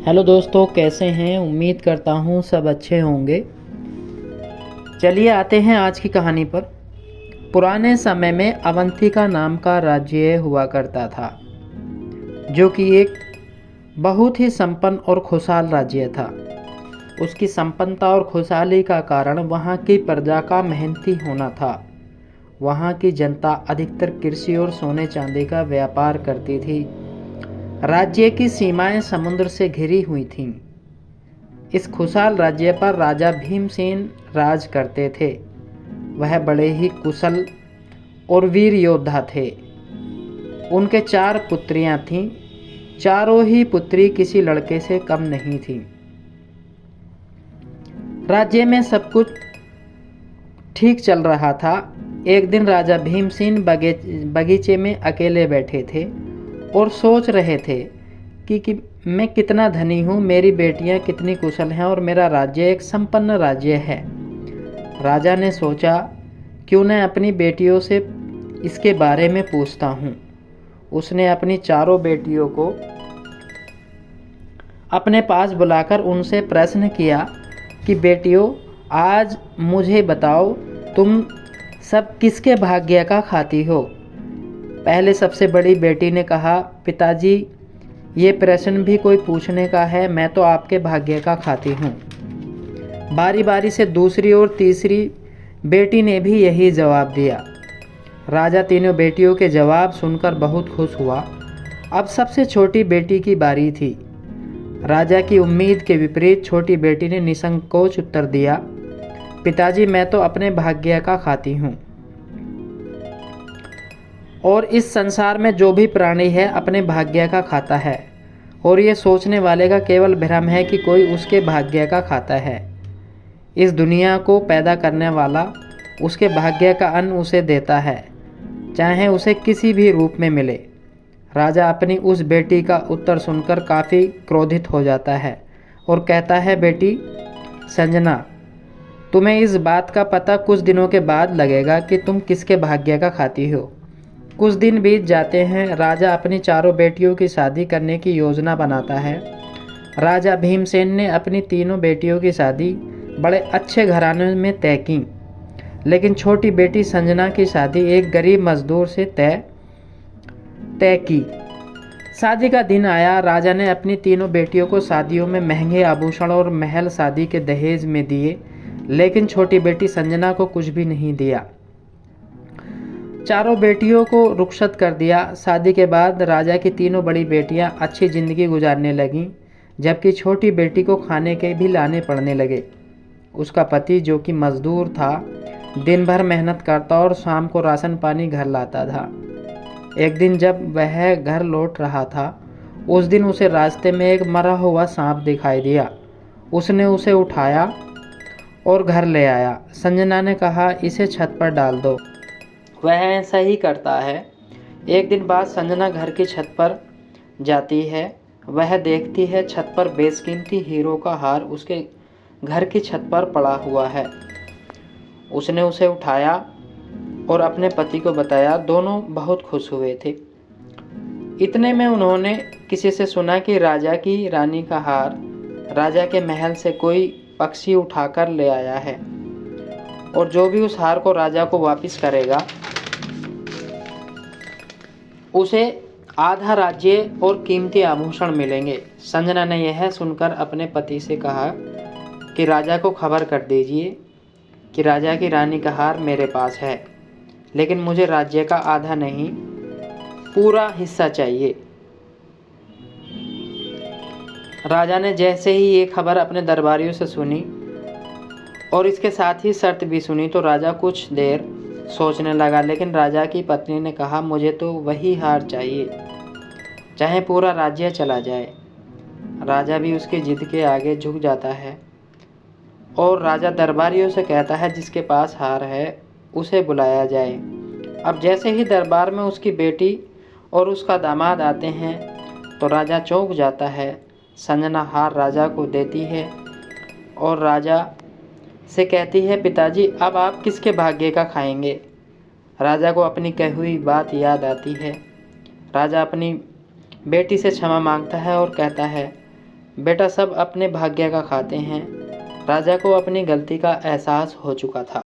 Hello दोस्तों, कैसे हैं? उम्मीद करता हूँ सब अच्छे होंगे। चलिए आते हैं आज की कहानी पर। पुराने समय में अवंतिका नाम का राज्य हुआ करता था, जो कि एक बहुत ही संपन्न और खुशहाल राज्य था। उसकी संपन्नता और खुशहाली का कारण वहाँ की प्रजा का मेहनती होना था। वहाँ की जनता अधिकतर कृषि और सोने चांदी का व्यापार करती थी। राज्य की सीमाएं समुद्र से घिरी हुई थीं। इस खुशहाल राज्य पर राजा भीमसेन राज करते थे। वह बड़े ही कुशल और वीर योद्धा थे। उनके 4 पुत्रियां थीं। चारों ही पुत्री किसी लड़के से कम नहीं थीं। राज्य में सब कुछ ठीक चल रहा था। एक दिन राजा भीमसेन बगीचे में अकेले बैठे थे और सोच रहे थे कि मैं कितना धनी हूँ, मेरी बेटियाँ कितनी कुशल हैं और मेरा राज्य एक संपन्न राज्य है। राजा ने सोचा, क्यों न अपनी बेटियों से इसके बारे में पूछता हूँ। उसने अपनी चारों बेटियों को अपने पास बुलाकर उनसे प्रश्न किया कि बेटियों, आज मुझे बताओ, तुम सब किसके भाग्य का खाती हो? पहले सबसे बड़ी बेटी ने कहा, पिताजी, ये प्रश्न भी कोई पूछने का है? मैं तो आपके भाग्य का खाती हूँ। बारी बारी से दूसरी और तीसरी बेटी ने भी यही जवाब दिया। राजा तीनों बेटियों के जवाब सुनकर बहुत खुश हुआ। अब सबसे छोटी बेटी की बारी थी। राजा की उम्मीद के विपरीत छोटी बेटी ने निसंकोच उत्तर दिया, पिताजी, मैं तो अपने भाग्य का खाती हूँ। और इस संसार में जो भी प्राणी है अपने भाग्य का खाता है, और ये सोचने वाले का केवल भ्रम है कि कोई उसके भाग्य का खाता है। इस दुनिया को पैदा करने वाला उसके भाग्य का अन्न उसे देता है, चाहे उसे किसी भी रूप में मिले। राजा अपनी उस बेटी का उत्तर सुनकर काफ़ी क्रोधित हो जाता है और कहता है, बेटी संजना, तुम्हें इस बात का पता कुछ दिनों के बाद लगेगा कि तुम किसके भाग्य का खाती हो। कुछ दिन बीत जाते हैं। राजा अपनी चारों बेटियों की शादी करने की योजना बनाता है। राजा भीमसेन ने अपनी तीनों बेटियों की शादी बड़े अच्छे घराने में तय की, लेकिन छोटी बेटी संजना की शादी एक गरीब मजदूर से तय की। शादी का दिन आया। राजा ने अपनी तीनों बेटियों को शादियों में महंगे आभूषण और महल शादी के दहेज में दिए, लेकिन छोटी बेटी संजना को कुछ भी नहीं दिया। चारों बेटियों को रुखसत कर दिया। शादी के बाद राजा की तीनों बड़ी बेटियां अच्छी ज़िंदगी गुजारने लगीं, जबकि छोटी बेटी को खाने के भी लाने पड़ने लगे। उसका पति, जो कि मज़दूर था, दिन भर मेहनत करता और शाम को राशन पानी घर लाता था। एक दिन जब वह घर लौट रहा था, उस दिन उसे रास्ते में एक मरा हुआ सांप दिखाई दिया। उसने उसे उठाया और घर ले आया। संजना ने कहा, इसे छत पर डाल दो। वह ऐसा ही करता है। एक दिन बाद संजना घर की छत पर जाती है। वह देखती है छत पर बेशकीमती हीरो का हार उसके घर की छत पर पड़ा हुआ है। उसने उसे उठाया और अपने पति को बताया। दोनों बहुत खुश हुए थे। इतने में उन्होंने किसी से सुना कि राजा की रानी का हार राजा के महल से कोई पक्षी उठाकर ले आया है, और जो भी उस हार को राजा को वापस करेगा उसे आधा राज्य और कीमती आभूषण मिलेंगे। संजना ने यह सुनकर अपने पति से कहा कि राजा को खबर कर दीजिए कि राजा की रानी का हार मेरे पास है, लेकिन मुझे राज्य का आधा नहीं, पूरा हिस्सा चाहिए। राजा ने जैसे ही ये खबर अपने दरबारियों से सुनी और इसके साथ ही शर्त भी सुनी, तो राजा कुछ देर सोचने लगा, लेकिन राजा की पत्नी ने कहा, मुझे तो वही हार चाहिए, चाहे पूरा राज्य चला जाए। राजा भी उसकी जिद के आगे झुक जाता है और राजा दरबारियों से कहता है, जिसके पास हार है उसे बुलाया जाए। अब जैसे ही दरबार में उसकी बेटी और उसका दामाद आते हैं, तो राजा चौंक जाता है। संजना हार राजा को देती है और राजा से कहती है, पिताजी, अब आप किसके भाग्य का खाएंगे? राजा को अपनी कही हुई बात याद आती है। राजा अपनी बेटी से क्षमा मांगता है और कहता है, बेटा सब अपने भाग्य का खाते हैं। राजा को अपनी गलती का एहसास हो चुका था।